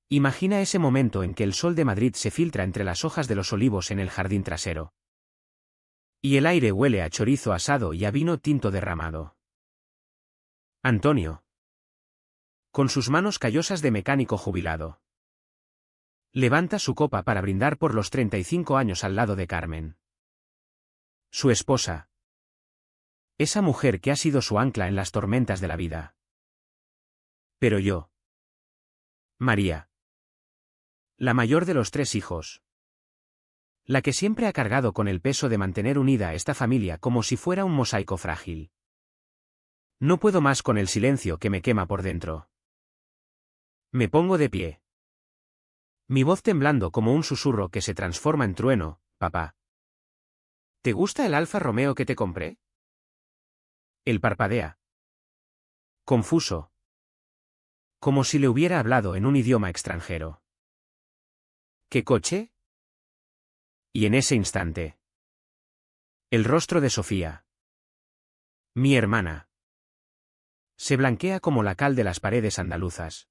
Imagina ese momento en que el sol de Madrid se filtra entre las hojas de los olivos en el jardín trasero. Y el aire huele a chorizo asado y a vino tinto derramado. Antonio. Con sus manos callosas de mecánico jubilado. Levanta su copa para brindar por los 35 años al lado de Carmen. Su esposa. Esa mujer que ha sido su ancla en las tormentas de la vida. Pero yo. María. La mayor de los 3 hijos. La que siempre ha cargado con el peso de mantener unida a esta familia como si fuera un mosaico frágil. No puedo más con el silencio que me quema por dentro. Me pongo de pie. Mi voz temblando como un susurro que se transforma en trueno. Papá. ¿Te gusta el Alfa Romeo que te compré? Él parpadea. Confuso. Como si le hubiera hablado en un idioma extranjero. ¿Qué coche? Y en ese instante. El rostro de Sofía. Mi hermana. Se blanquea como la cal de las paredes andaluzas.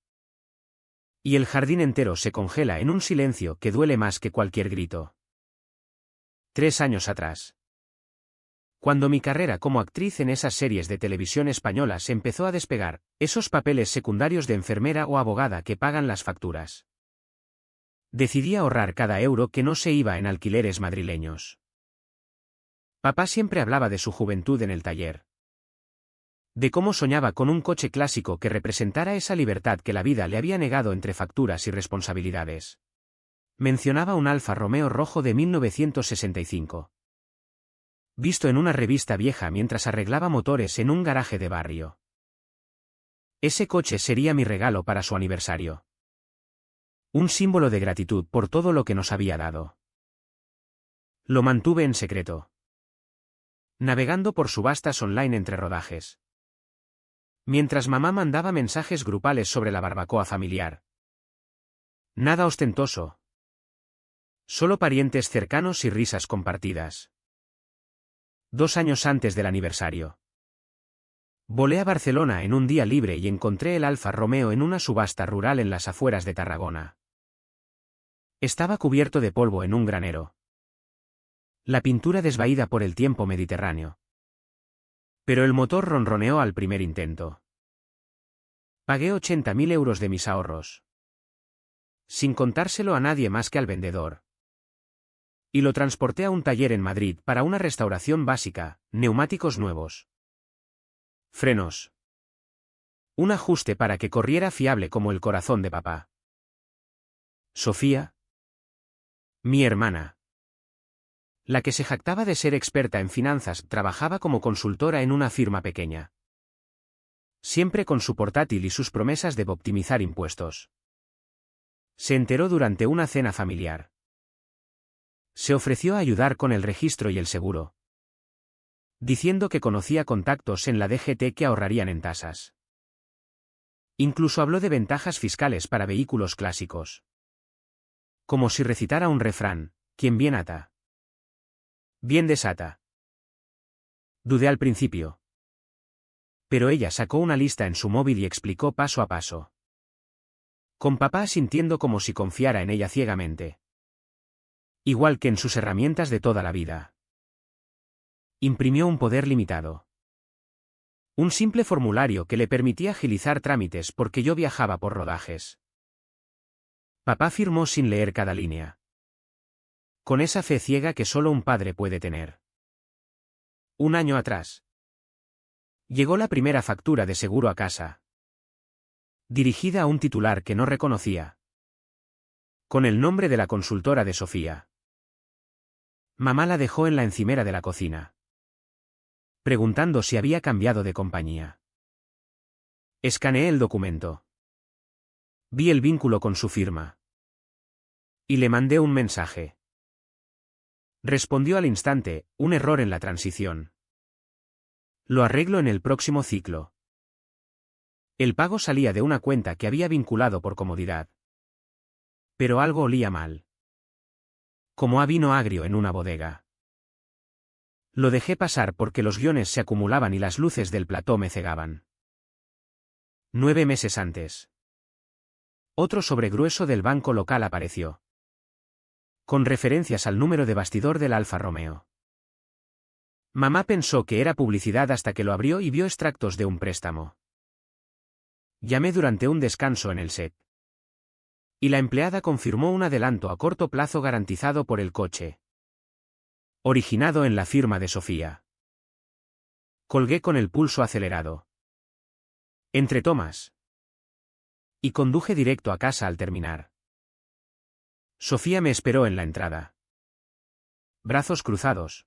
Y el jardín entero se congela en un silencio que duele más que cualquier grito. 3 años atrás. Cuando mi carrera como actriz en esas series de televisión españolas empezó a despegar, esos papeles secundarios de enfermera o abogada que pagan las facturas. Decidí ahorrar cada euro que no se iba en alquileres madrileños. Papá siempre hablaba de su juventud en el taller. De cómo soñaba con un coche clásico que representara esa libertad que la vida le había negado entre facturas y responsabilidades. Mencionaba un Alfa Romeo rojo de 1965. Visto en una revista vieja mientras arreglaba motores en un garaje de barrio. Ese coche sería mi regalo para su aniversario. Un símbolo de gratitud por todo lo que nos había dado. Lo mantuve en secreto. Navegando por subastas online entre rodajes. Mientras mamá mandaba mensajes grupales sobre la barbacoa familiar. Nada ostentoso. Solo parientes cercanos y risas compartidas. 2 años antes del aniversario. Volé a Barcelona en un día libre y encontré el Alfa Romeo en una subasta rural en las afueras de Tarragona. Estaba cubierto de polvo en un granero. La pintura desvaída por el tiempo mediterráneo. Pero el motor ronroneó al primer intento. Pagué 80.000 euros de mis ahorros. Sin contárselo a nadie más que al vendedor. Y lo transporté a un taller en Madrid para una restauración básica, neumáticos nuevos. Frenos. Un ajuste para que corriera fiable como el corazón de papá. Sofía. Mi hermana. La que se jactaba de ser experta en finanzas, trabajaba como consultora en una firma pequeña. Siempre con su portátil y sus promesas de optimizar impuestos. Se enteró durante una cena familiar. Se ofreció a ayudar con el registro y el seguro. Diciendo que conocía contactos en la DGT que ahorrarían en tasas. Incluso habló de ventajas fiscales para vehículos clásicos. Como si recitara un refrán, quien bien ata, bien desata. Dudé al principio. Pero ella sacó una lista en su móvil y explicó paso a paso. Con papá sintiendo como si confiara en ella ciegamente. Igual que en sus herramientas de toda la vida. Imprimió un poder limitado. Un simple formulario que le permitía agilizar trámites porque yo viajaba por rodajes. Papá firmó sin leer cada línea. Con esa fe ciega que solo un padre puede tener. 1 año atrás. Llegó la primera factura de seguro a casa. Dirigida a un titular que no reconocía. Con el nombre de la consultora de Sofía. Mamá la dejó en la encimera de la cocina. Preguntando si había cambiado de compañía. Escaneé el documento. Vi el vínculo con su firma. Y le mandé un mensaje. Respondió al instante, un error en la transición. Lo arreglo en el próximo ciclo. El pago salía de una cuenta que había vinculado por comodidad. Pero algo olía mal. Como a vino agrio en una bodega. Lo dejé pasar porque los guiones se acumulaban y las luces del plató me cegaban. 9 meses antes. Otro sobregrueso del banco local apareció, con referencias al número de bastidor del Alfa Romeo. Mamá pensó que era publicidad hasta que lo abrió y vio extractos de un préstamo. Llamé durante un descanso en el set. Y la empleada confirmó un adelanto a corto plazo garantizado por el coche, originado en la firma de Sofía. Colgué con el pulso acelerado, entre tomas, y conduje directo a casa al terminar. Sofía me esperó en la entrada, brazos cruzados,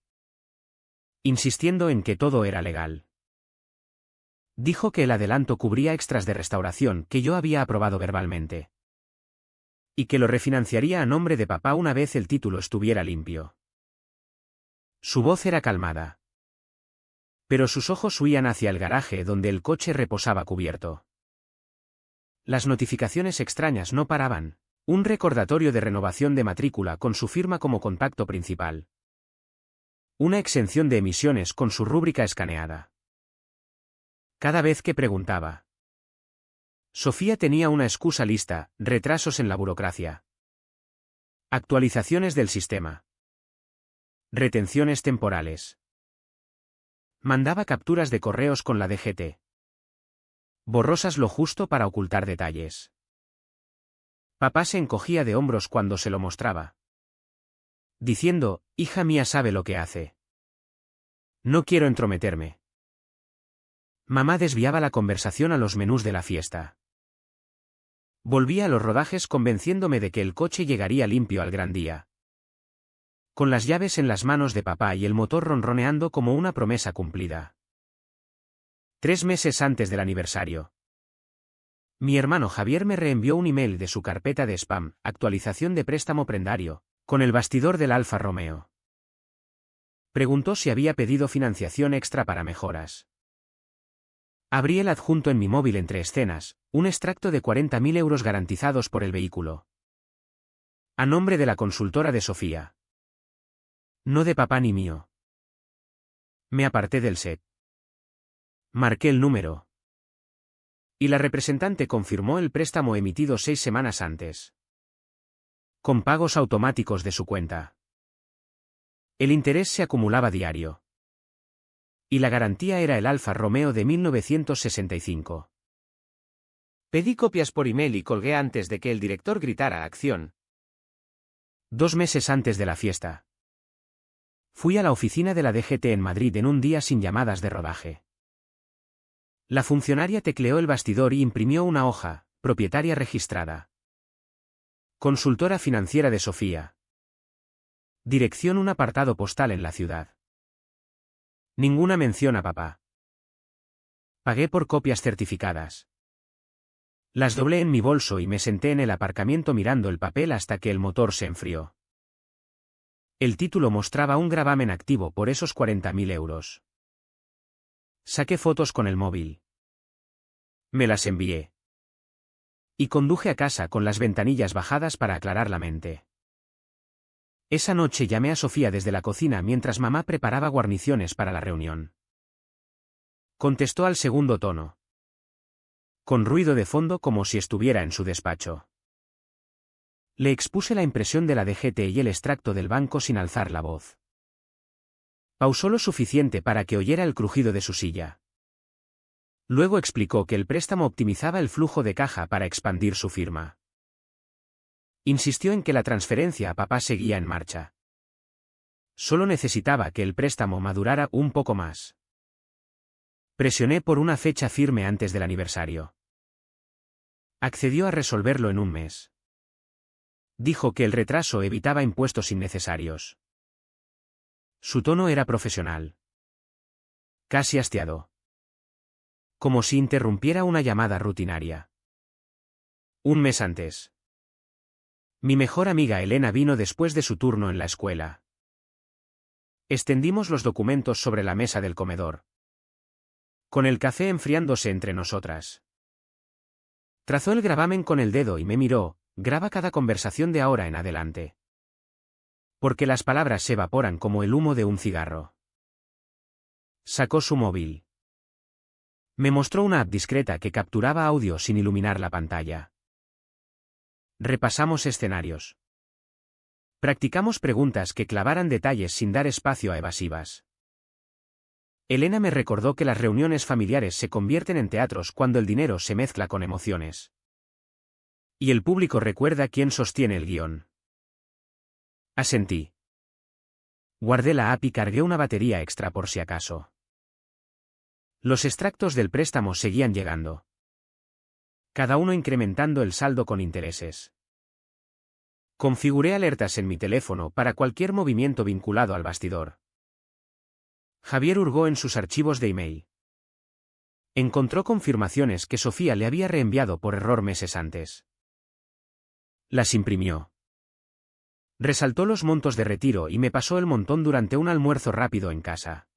insistiendo en que todo era legal. Dijo que el adelanto cubría extras de restauración que yo había aprobado verbalmente, y que lo refinanciaría a nombre de papá una vez el título estuviera limpio. Su voz era calmada, pero sus ojos huían hacia el garaje donde el coche reposaba cubierto. Las notificaciones extrañas no paraban, un recordatorio de renovación de matrícula con su firma como contacto principal. Una exención de emisiones con su rúbrica escaneada. Cada vez que preguntaba. Sofía tenía una excusa lista: retrasos en la burocracia, actualizaciones del sistema, retenciones temporales. Mandaba capturas de correos con la DGT, borrosas lo justo para ocultar detalles. Papá se encogía de hombros cuando se lo mostraba, diciendo: hija mía sabe lo que hace. No quiero entrometerme. Mamá desviaba la conversación a los menús de la fiesta. Volvía a los rodajes convenciéndome de que el coche llegaría limpio al gran día, con las llaves en las manos de papá y el motor ronroneando como una promesa cumplida. 3 meses antes del aniversario, mi hermano Javier me reenvió un email de su carpeta de spam: actualización de préstamo prendario, con el bastidor del Alfa Romeo. Preguntó si había pedido financiación extra para mejoras. Abrí el adjunto en mi móvil entre escenas, un extracto de 40.000 euros garantizados por el vehículo, a nombre de la consultora de Sofía. No de papá ni mío. Me aparté del set. Marqué el número. Y la representante confirmó el préstamo emitido 6 semanas antes, con pagos automáticos de su cuenta. El interés se acumulaba diario. Y la garantía era el Alfa Romeo de 1965. Pedí copias por email y colgué antes de que el director gritara acción. 2 meses antes de la fiesta. Fui a la oficina de la DGT en Madrid en un día sin llamadas de rodaje. La funcionaria tecleó el bastidor y imprimió una hoja: propietaria registrada, consultora financiera de Sofía. Dirección: un apartado postal en la ciudad. Ninguna mención a papá. Pagué por copias certificadas. Las doblé en mi bolso y me senté en el aparcamiento mirando el papel hasta que el motor se enfrió. El título mostraba un gravamen activo por esos 40.000 euros. Saqué fotos con el móvil. Me las envié. Y conduje a casa con las ventanillas bajadas para aclarar la mente. Esa noche llamé a Sofía desde la cocina mientras mamá preparaba guarniciones para la reunión. Contestó al segundo tono, con ruido de fondo como si estuviera en su despacho. Le expuse la impresión de la DGT y el extracto del banco sin alzar la voz. Pausó lo suficiente para que oyera el crujido de su silla. Luego explicó que el préstamo optimizaba el flujo de caja para expandir su firma. Insistió en que la transferencia a papá seguía en marcha. Solo necesitaba que el préstamo madurara un poco más. Presioné por una fecha firme antes del aniversario. Accedió a resolverlo en un mes. Dijo que el retraso evitaba impuestos innecesarios. Su tono era profesional, casi hastiado, como si interrumpiera una llamada rutinaria. Un mes antes, mi mejor amiga Elena vino después de su turno en la escuela. Extendimos los documentos sobre la mesa del comedor, con el café enfriándose entre nosotras. Trazó el gravamen con el dedo y me miró: graba cada conversación de ahora en adelante, porque las palabras se evaporan como el humo de un cigarro. Sacó su móvil. Me mostró una app discreta que capturaba audio sin iluminar la pantalla. Repasamos escenarios. Practicamos preguntas que clavaran detalles sin dar espacio a evasivas. Elena me recordó que las reuniones familiares se convierten en teatros cuando el dinero se mezcla con emociones. Y el público recuerda quién sostiene el guión. Asentí. Guardé la app y cargué una batería extra por si acaso. Los extractos del préstamo seguían llegando. Cada uno incrementando el saldo con intereses. Configuré alertas en mi teléfono para cualquier movimiento vinculado al bastidor. Javier hurgó en sus archivos de email. Encontró confirmaciones que Sofía le había reenviado por error meses antes. Las imprimió. Resaltó los montos de retiro y me pasó el montón durante un almuerzo rápido en casa.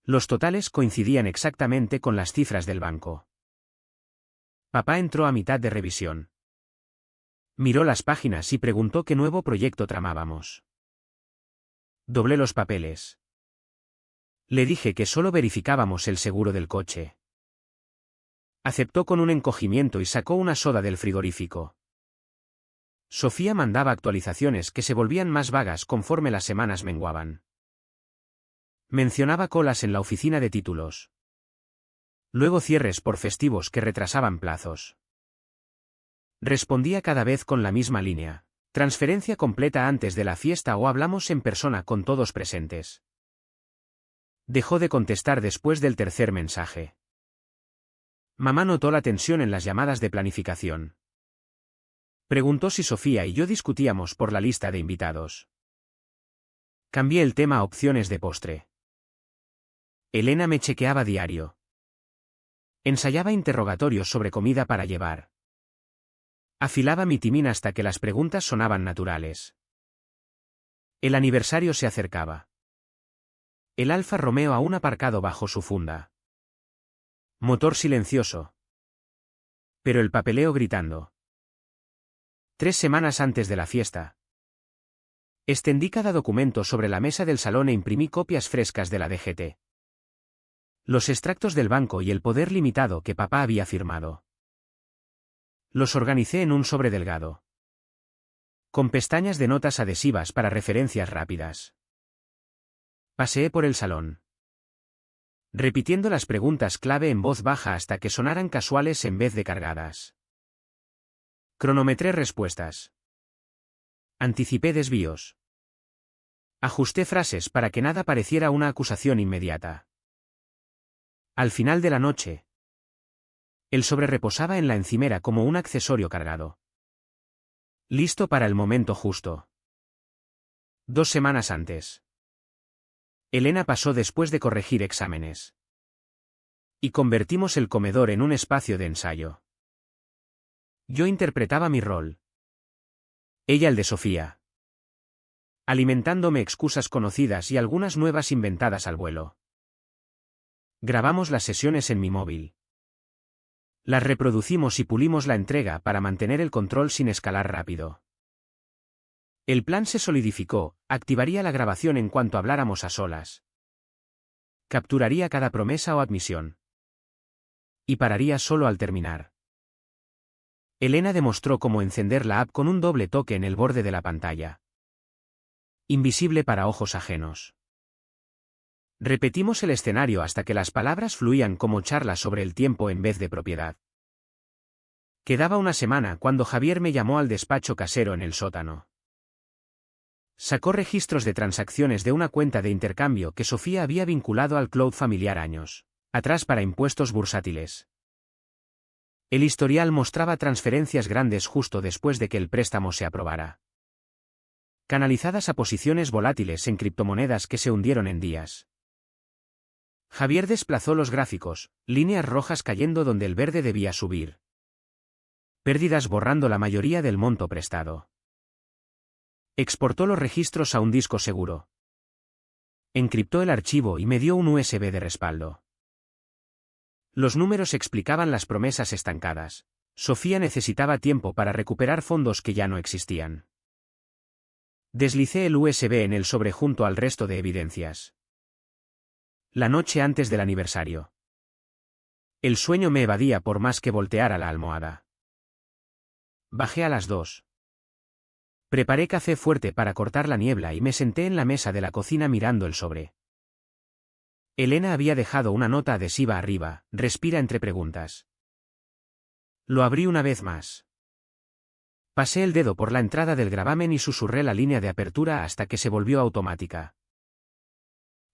Los totales coincidían exactamente con las cifras del banco. Papá entró a mitad de revisión. Miró las páginas y preguntó qué nuevo proyecto tramábamos. Doblé los papeles. Le dije que solo verificábamos el seguro del coche. Aceptó con un encogimiento y sacó una soda del frigorífico. Sofía mandaba actualizaciones que se volvían más vagas conforme las semanas menguaban. Mencionaba colas en la oficina de títulos. Luego cierres por festivos que retrasaban plazos. Respondía cada vez con la misma línea. Transferencia completa antes de la fiesta o hablamos en persona con todos presentes. Dejó de contestar después del tercer mensaje. Mamá notó la tensión en las llamadas de planificación. Preguntó si Sofía y yo discutíamos por la lista de invitados. Cambié el tema a opciones de postre. Elena me chequeaba diario. Ensayaba interrogatorios sobre comida para llevar. Afilaba mi timín hasta que las preguntas sonaban naturales. El aniversario se acercaba. El Alfa Romeo aún aparcado bajo su funda. Motor silencioso. Pero el papeleo gritando. 3 semanas antes de la fiesta. Extendí cada documento sobre la mesa del salón e imprimí copias frescas de la DGT. Los extractos del banco y el poder limitado que papá había firmado. Los organicé en un sobre delgado. Con pestañas de notas adhesivas para referencias rápidas. Paseé por el salón. Repitiendo las preguntas clave en voz baja hasta que sonaran casuales en vez de cargadas. Cronometré respuestas. Anticipé desvíos. Ajusté frases para que nada pareciera una acusación inmediata. Al final de la noche, el sobre reposaba en la encimera como un accesorio cargado. Listo para el momento justo. 2 semanas antes. Elena pasó después de corregir exámenes. Y convertimos el comedor en un espacio de ensayo. Yo interpretaba mi rol. Ella el de Sofía. Alimentándome excusas conocidas y algunas nuevas inventadas al vuelo. Grabamos las sesiones en mi móvil. Las reproducimos y pulimos la entrega para mantener el control sin escalar rápido. El plan se solidificó, activaría la grabación en cuanto habláramos a solas. Capturaría cada promesa o admisión. Y pararía solo al terminar. Elena demostró cómo encender la app con un doble toque en el borde de la pantalla. Invisible para ojos ajenos. Repetimos el escenario hasta que las palabras fluían como charlas sobre el tiempo en vez de propiedad. Quedaba una semana cuando Javier me llamó al despacho casero en el sótano. Sacó registros de transacciones de una cuenta de intercambio que Sofía había vinculado al cloud familiar años atrás para impuestos bursátiles. El historial mostraba transferencias grandes justo después de que el préstamo se aprobara. Canalizadas a posiciones volátiles en criptomonedas que se hundieron en días. Javier desplazó los gráficos, líneas rojas cayendo donde el verde debía subir. Pérdidas borrando la mayoría del monto prestado. Exportó los registros a un disco seguro. Encriptó el archivo y me dio un USB de respaldo. Los números explicaban las promesas estancadas. Sofía necesitaba tiempo para recuperar fondos que ya no existían. Deslicé el USB en el sobre junto al resto de evidencias. La noche antes del aniversario. El sueño me evadía por más que volteara la almohada. Bajé a las 2. Preparé café fuerte para cortar la niebla y me senté en la mesa de la cocina mirando el sobre. Elena había dejado una nota adhesiva arriba, respira entre preguntas. Lo abrí una vez más. Pasé el dedo por la entrada del gravamen y susurré la línea de apertura hasta que se volvió automática.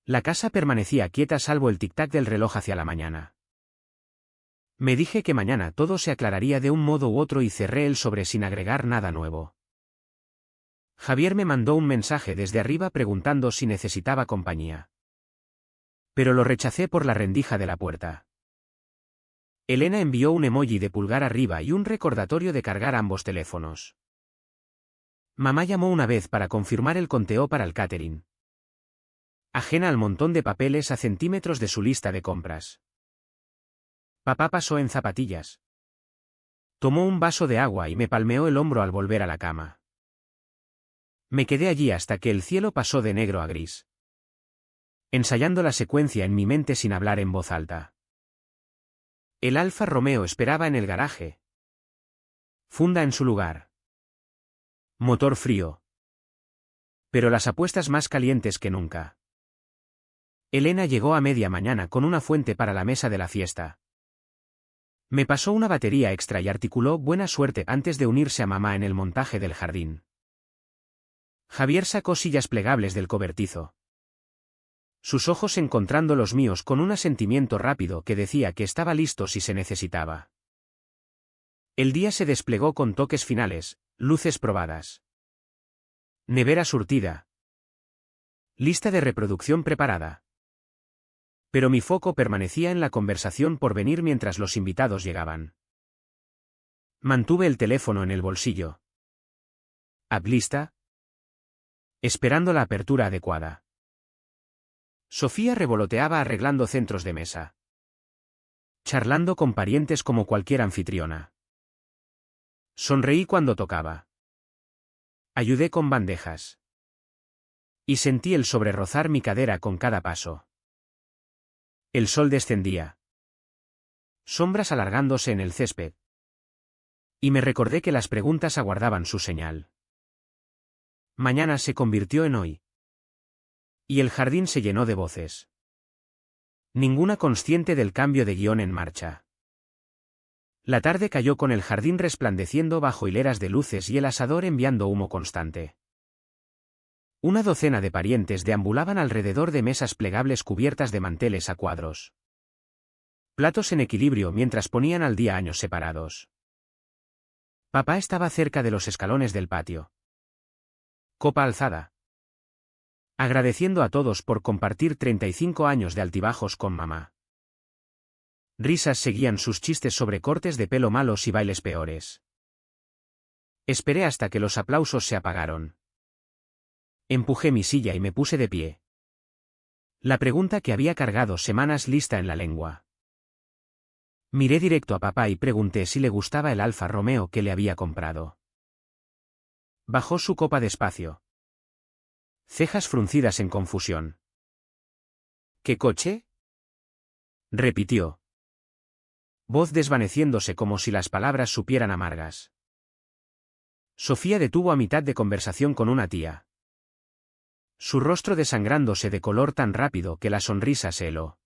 La casa permanecía quieta salvo el tic-tac del reloj hacia la mañana. Me dije que mañana todo se aclararía de un modo u otro y cerré el sobre sin agregar nada nuevo. Javier me mandó un mensaje desde arriba preguntando si necesitaba compañía. Pero lo rechacé por la rendija de la puerta. Elena envió un emoji de pulgar arriba y un recordatorio de cargar ambos teléfonos. Mamá llamó una vez para confirmar el conteo para el catering. Ajena al montón de papeles a centímetros de su lista de compras. Papá pasó en zapatillas. Tomó un vaso de agua y me palmeó el hombro al volver a la cama. Me quedé allí hasta que el cielo pasó de negro a gris. Ensayando la secuencia en mi mente sin hablar en voz alta. El Alfa Romeo esperaba en el garaje. Funda en su lugar. Motor frío. Pero las apuestas más calientes que nunca. Elena llegó a media mañana con una fuente para la mesa de la fiesta. Me pasó una batería extra y articuló buena suerte antes de unirse a mamá en el montaje del jardín. Javier sacó sillas plegables del cobertizo. Sus ojos encontrando los míos con un asentimiento rápido que decía que estaba listo si se necesitaba. El día se desplegó con toques finales, luces probadas. Nevera surtida. Lista de reproducción preparada. Pero mi foco permanecía en la conversación por venir mientras los invitados llegaban. Mantuve el teléfono en el bolsillo. ¿App lista? Esperando la apertura adecuada. Sofía revoloteaba arreglando centros de mesa. Charlando con parientes como cualquier anfitriona. Sonreí cuando tocaba. Ayudé con bandejas. Y sentí el sobre rozar mi cadera con cada paso. El sol descendía. Sombras alargándose en el césped. Y me recordé que las preguntas aguardaban su señal. Mañana se convirtió en hoy. Y el jardín se llenó de voces. Ninguna consciente del cambio de guión en marcha. La tarde cayó con el jardín resplandeciendo bajo hileras de luces y el asador enviando humo constante. Una docena de parientes deambulaban alrededor de mesas plegables cubiertas de manteles a cuadros. Platos en equilibrio mientras ponían al día años separados. Papá estaba cerca de los escalones del patio. Copa alzada. Agradeciendo a todos por compartir 35 años de altibajos con mamá. Risas seguían sus chistes sobre cortes de pelo malos y bailes peores. Esperé hasta que los aplausos se apagaron. Empujé mi silla y me puse de pie. La pregunta que había cargado semanas lista en la lengua. Miré directo a papá y pregunté si le gustaba el Alfa Romeo que le había comprado. Bajó su copa despacio. Cejas fruncidas en confusión. ¿Qué coche? Repitió. Voz desvaneciéndose como si las palabras supieran amargas. Sofía detuvo a mitad de conversación con una tía. Su rostro desangrándose de color tan rápido que la sonrisa se heló.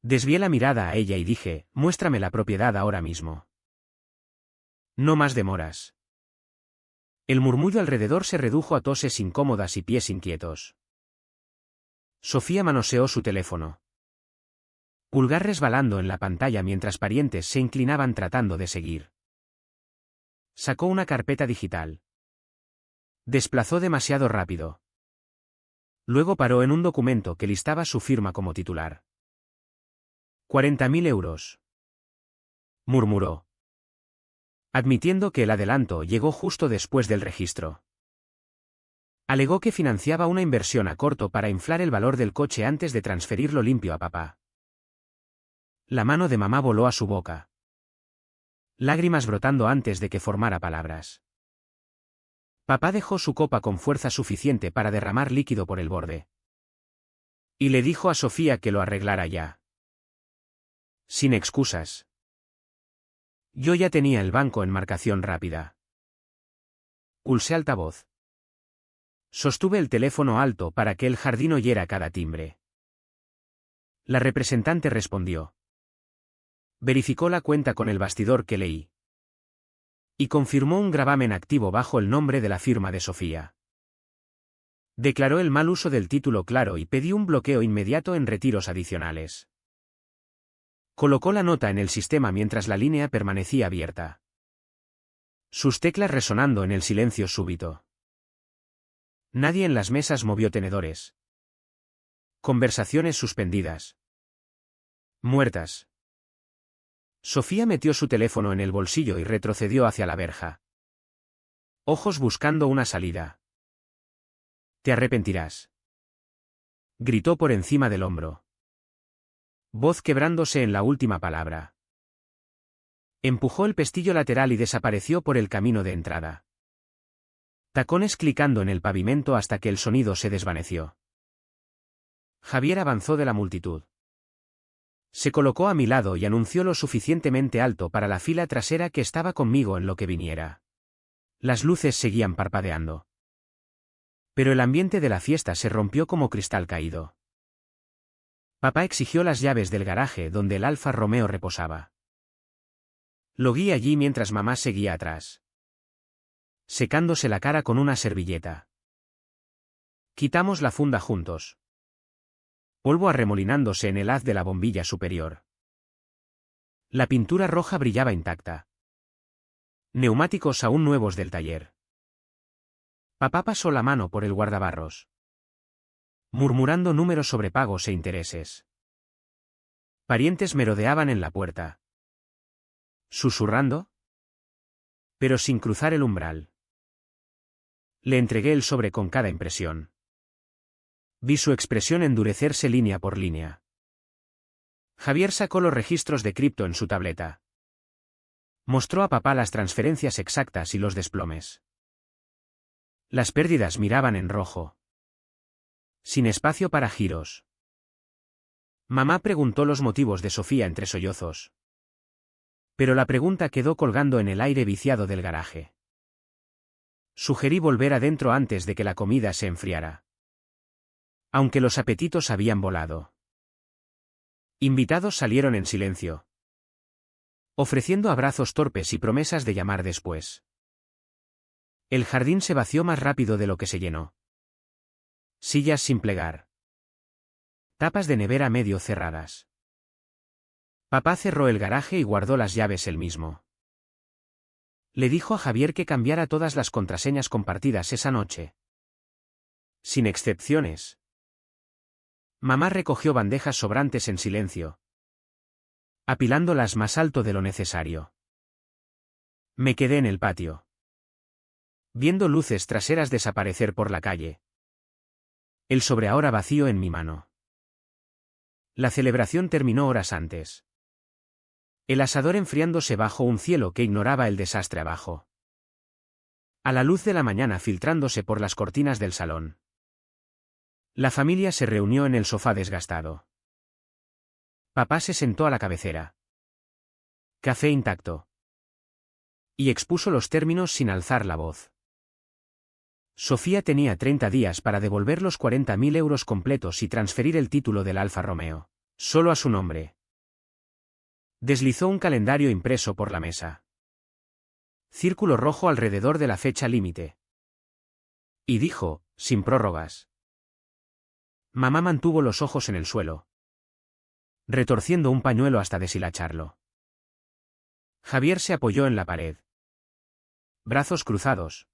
Desvié la mirada a ella y dije, muéstrame la propiedad ahora mismo. No más demoras. El murmullo alrededor se redujo a toses incómodas y pies inquietos. Sofía manoseó su teléfono. Pulgar resbalando en la pantalla mientras parientes se inclinaban tratando de seguir. Sacó una carpeta digital. Desplazó demasiado rápido. Luego paró en un documento que listaba su firma como titular. 40.000 euros. Murmuró. Admitiendo que el adelanto llegó justo después del registro. Alegó que financiaba una inversión a corto para inflar el valor del coche antes de transferirlo limpio a papá. La mano de mamá voló a su boca. Lágrimas brotando antes de que formara palabras. Papá dejó su copa con fuerza suficiente para derramar líquido por el borde. Y le dijo a Sofía que lo arreglara ya. Sin excusas. Yo ya tenía el banco en marcación rápida. Pulsé altavoz. Sostuve el teléfono alto para que el jardín oyera cada timbre. La representante respondió. Verificó la cuenta con el bastidor que leí. Y confirmó un gravamen activo bajo el nombre de la firma de Sofía. Declaró el mal uso del título claro y pidió un bloqueo inmediato en retiros adicionales. Colocó la nota en el sistema mientras la línea permanecía abierta. Sus teclas resonando en el silencio súbito. Nadie en las mesas movió tenedores. Conversaciones suspendidas. Muertas. Sofía metió su teléfono en el bolsillo y retrocedió hacia la verja. Ojos buscando una salida. Te arrepentirás. Gritó por encima del hombro. Voz quebrándose en la última palabra. Empujó el pestillo lateral y desapareció por el camino de entrada. Tacones clicando en el pavimento hasta que el sonido se desvaneció. Javier avanzó de la multitud. Se colocó a mi lado y anunció lo suficientemente alto para la fila trasera que estaba conmigo en lo que viniera. Las luces seguían parpadeando. Pero el ambiente de la fiesta se rompió como cristal caído. Papá exigió las llaves del garaje donde el Alfa Romeo reposaba. Lo guié allí mientras mamá seguía atrás, secándose la cara con una servilleta. Quitamos la funda juntos. Polvo arremolinándose en el haz de la bombilla superior. La pintura roja brillaba intacta. Neumáticos aún nuevos del taller. Papá pasó la mano por el guardabarros, murmurando números sobre pagos e intereses. Parientes merodeaban en la puerta. ¿Susurrando? Pero sin cruzar el umbral. Le entregué el sobre con cada impresión. Vi su expresión endurecerse línea por línea. Javier sacó los registros de cripto en su tableta. Mostró a papá las transferencias exactas y los desplomes. Las pérdidas miraban en rojo. Sin espacio para giros. Mamá preguntó los motivos de Sofía entre sollozos. Pero la pregunta quedó colgando en el aire viciado del garaje. Sugerí volver adentro antes de que la comida se enfriara. Aunque los apetitos habían volado. Invitados salieron en silencio, ofreciendo abrazos torpes y promesas de llamar después. El jardín se vació más rápido de lo que se llenó. Sillas sin plegar. Tapas de nevera medio cerradas. Papá cerró el garaje y guardó las llaves él mismo. Le dijo a Javier que cambiara todas las contraseñas compartidas esa noche. Sin excepciones. Mamá recogió bandejas sobrantes en silencio, apilándolas más alto de lo necesario. Me quedé en el patio, viendo luces traseras desaparecer por la calle. El sobre ahora vacío en mi mano. La celebración terminó horas antes. El asador enfriándose bajo un cielo que ignoraba el desastre abajo. A la luz de la mañana filtrándose por las cortinas del salón. La familia se reunió en el sofá desgastado. Papá se sentó a la cabecera. Café intacto. Y expuso los términos sin alzar la voz. Sofía tenía 30 días para devolver los 40.000 euros completos y transferir el título del Alfa Romeo, solo a su nombre. Deslizó un calendario impreso por la mesa. Círculo rojo alrededor de la fecha límite. Y dijo, sin prórrogas. Mamá mantuvo los ojos en el suelo, retorciendo un pañuelo hasta deshilacharlo. Javier se apoyó en la pared. Brazos cruzados.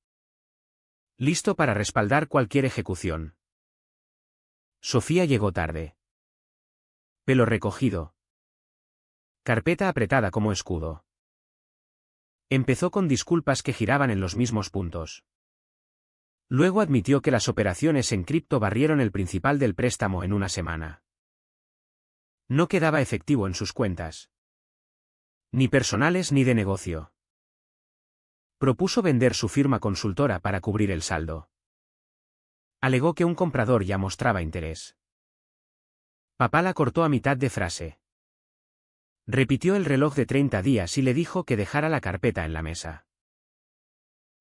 Listo para respaldar cualquier ejecución. Sofía llegó tarde. Pelo recogido. Carpeta apretada como escudo. Empezó con disculpas que giraban en los mismos puntos. Luego admitió que las operaciones en cripto barrieron el principal del préstamo en una semana. No quedaba efectivo en sus cuentas. Ni personales ni de negocio. Propuso vender su firma consultora para cubrir el saldo. Alegó que un comprador ya mostraba interés. Papá la cortó a mitad de frase. Repitió el reloj de 30 días y le dijo que dejara la carpeta en la mesa.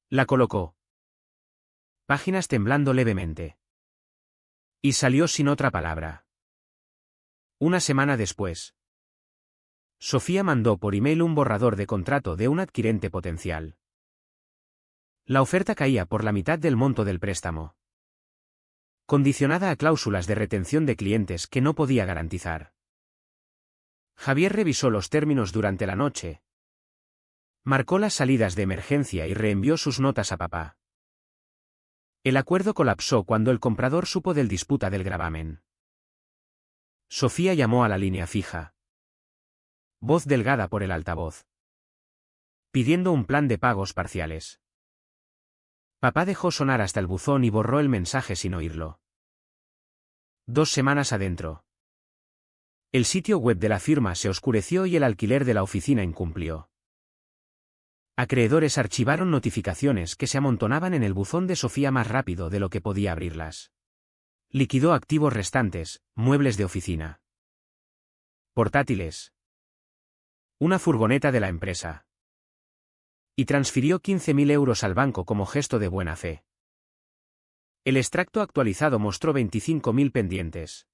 La colocó. Páginas temblando levemente. Y salió sin otra palabra. Una semana después. Sofía mandó por email un borrador de contrato de un adquirente potencial. La oferta caía por la mitad del monto del préstamo, condicionada a cláusulas de retención de clientes que no podía garantizar. Javier revisó los términos durante la noche. Marcó las salidas de emergencia y reenvió sus notas a papá. El acuerdo colapsó cuando el comprador supo del disputa del gravamen. Sofía llamó a la línea fija. Voz delgada por el altavoz. Pidiendo un plan de pagos parciales. Papá dejó sonar hasta el buzón y borró el mensaje sin oírlo. 2 semanas adentro. El sitio web de la firma se oscureció y el alquiler de la oficina incumplió. Acreedores archivaron notificaciones que se amontonaban en el buzón de Sofía más rápido de lo que podía abrirlas. Liquidó activos restantes, muebles de oficina, portátiles, una furgoneta de la empresa. Y transfirió 15.000 euros al banco como gesto de buena fe. El extracto actualizado mostró 25.000 pendientes.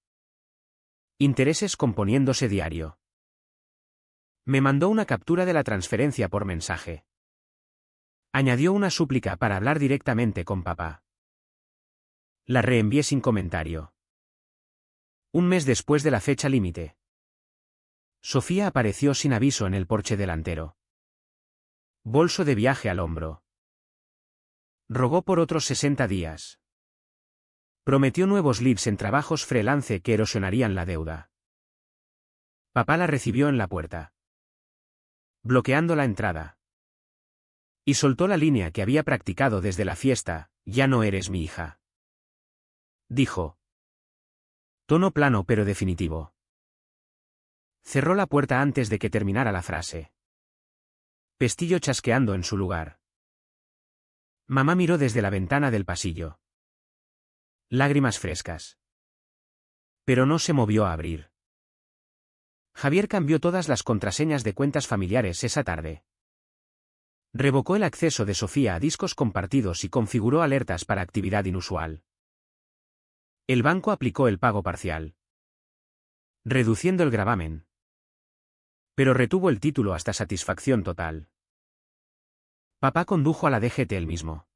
Intereses componiéndose diario. Me mandó una captura de la transferencia por mensaje. Añadió una súplica para hablar directamente con papá. La reenvié sin comentario. Un mes después de la fecha límite. Sofía apareció sin aviso en el porche delantero. Bolso de viaje al hombro. Rogó por otros 60 días. Prometió nuevos leads en trabajos freelance que erosionarían la deuda. Papá la recibió en la puerta, bloqueando la entrada. Y soltó la línea que había practicado desde la fiesta: ya no eres mi hija. Dijo. Tono plano pero definitivo. Cerró la puerta antes de que terminara la frase. Pestillo chasqueando en su lugar. Mamá miró desde la ventana del pasillo. Lágrimas frescas. Pero no se movió a abrir. Javier cambió todas las contraseñas de cuentas familiares esa tarde. Revocó el acceso de Sofía a discos compartidos y configuró alertas para actividad inusual. El banco aplicó el pago parcial, reduciendo el gravamen. Pero retuvo el título hasta satisfacción total. Papá condujo a la DGT él mismo.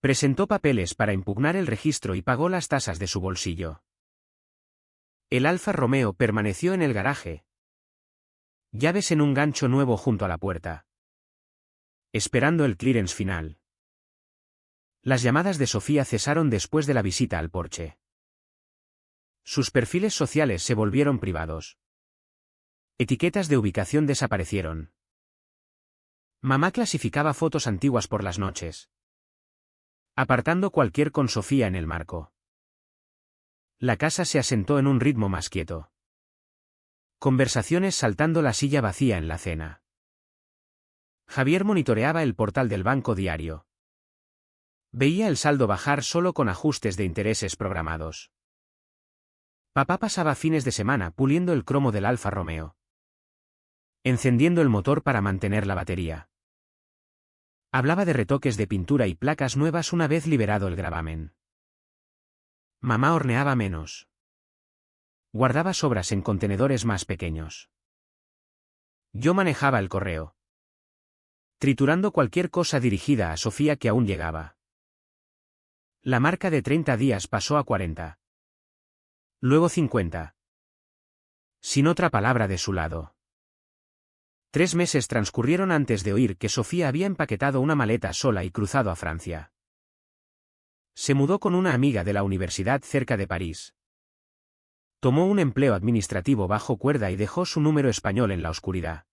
Presentó papeles para impugnar el registro y pagó las tasas de su bolsillo. El Alfa Romeo permaneció en el garaje. Llaves en un gancho nuevo junto a la puerta. Esperando el clearance final. Las llamadas de Sofía cesaron después de la visita al porche. Sus perfiles sociales se volvieron privados. Etiquetas de ubicación desaparecieron. Mamá clasificaba fotos antiguas por las noches, apartando cualquier con Sofía en el marco. La casa se asentó en un ritmo más quieto. Conversaciones saltando la silla vacía en la cena. Javier monitoreaba el portal del banco diario. Veía el saldo bajar solo con ajustes de intereses programados. Papá pasaba fines de semana puliendo el cromo del Alfa Romeo, encendiendo el motor para mantener la batería. Hablaba de retoques de pintura y placas nuevas una vez liberado el gravamen. Mamá horneaba menos. Guardaba sobras en contenedores más pequeños. Yo manejaba el correo, triturando cualquier cosa dirigida a Sofía que aún llegaba. La marca de 30 días pasó a 40. Luego 50. Sin otra palabra de su lado. 3 meses transcurrieron antes de oír que Sofía había empaquetado una maleta sola y cruzado a Francia. Se mudó con una amiga de la universidad cerca de París. Tomó un empleo administrativo bajo cuerda y dejó su número español en la oscuridad.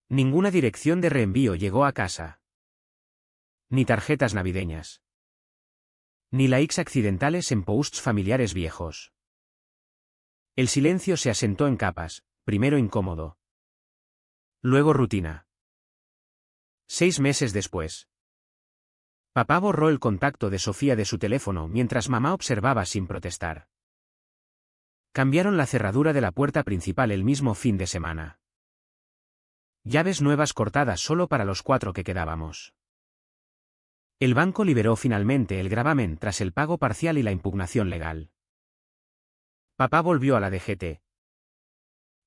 Ninguna dirección de reenvío llegó a casa. Ni tarjetas navideñas. Ni likes accidentales en posts familiares viejos. El silencio se asentó en capas, primero incómodo. Luego rutina. 6 meses después. Papá borró el contacto de Sofía de su teléfono mientras mamá observaba sin protestar. Cambiaron la cerradura de la puerta principal el mismo fin de semana. Llaves nuevas cortadas solo para los 4 que quedábamos. El banco liberó finalmente el gravamen tras el pago parcial y la impugnación legal. Papá volvió a la DGT.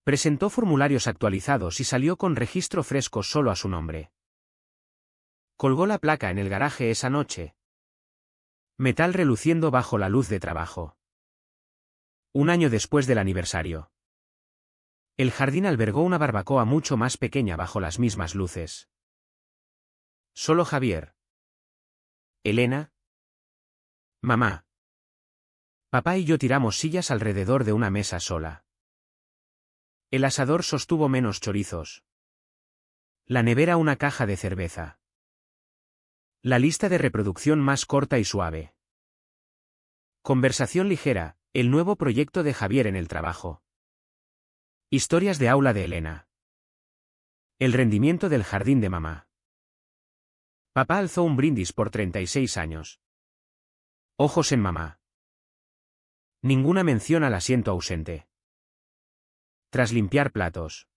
Presentó formularios actualizados y salió con registro fresco solo a su nombre. Colgó la placa en el garaje esa noche. Metal reluciendo bajo la luz de trabajo. Un año después del aniversario. El jardín albergó una barbacoa mucho más pequeña bajo las mismas luces. Solo Javier. Elena. Mamá. Papá y yo tiramos sillas alrededor de una mesa sola. El asador sostuvo menos chorizos. La nevera una caja de cerveza. La lista de reproducción más corta y suave. Conversación ligera, el nuevo proyecto de Javier en el trabajo. Historias de aula de Elena. El rendimiento del jardín de mamá. Papá alzó un brindis por 36 años. Ojos en mamá. Ninguna mención al asiento ausente. Tras limpiar platos.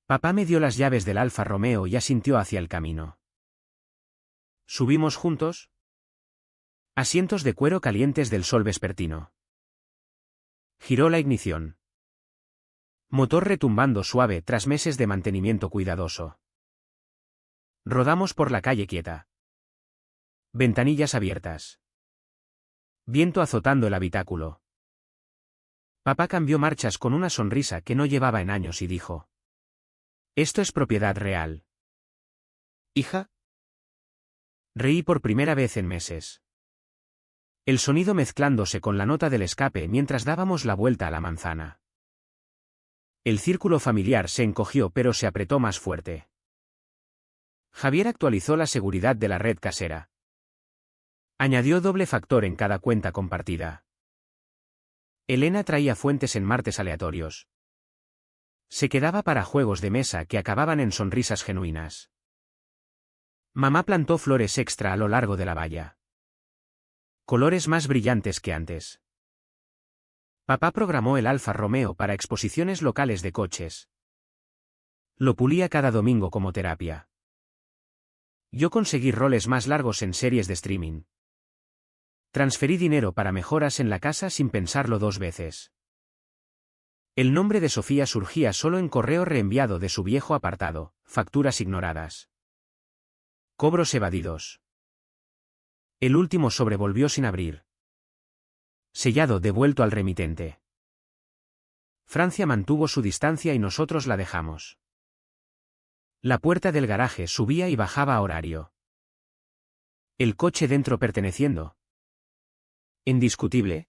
Papá me dio las llaves del Alfa Romeo y asintió hacia el camino. ¿Subimos juntos? Asientos de cuero calientes del sol vespertino. Giró la ignición. Motor retumbando suave tras meses de mantenimiento cuidadoso. Rodamos por la calle quieta. Ventanillas abiertas. Viento azotando el habitáculo. Papá cambió marchas con una sonrisa que no llevaba en años y dijo: «Esto es propiedad real». «¿Hija?». Reí por primera vez en meses. El sonido mezclándose con la nota del escape mientras dábamos la vuelta a la manzana. El círculo familiar se encogió pero se apretó más fuerte. Javier actualizó la seguridad de la red casera. Añadió doble factor en cada cuenta compartida. Elena traía fuentes en martes aleatorios. Se quedaba para juegos de mesa que acababan en sonrisas genuinas. Mamá plantó flores extra a lo largo de la valla. Colores más brillantes que antes. Papá programó el Alfa Romeo para exposiciones locales de coches. Lo pulía cada domingo como terapia. Yo conseguí roles más largos en series de streaming. Transferí dinero para mejoras en la casa sin pensarlo 2 veces. El nombre de Sofía surgía solo en correo reenviado de su viejo apartado, facturas ignoradas. Cobros evadidos. El último sobrevolvió sin abrir. Sellado devuelto al remitente. Francia mantuvo su distancia y nosotros la dejamos. La puerta del garaje subía y bajaba a horario. El coche dentro perteneciendo. Indiscutible.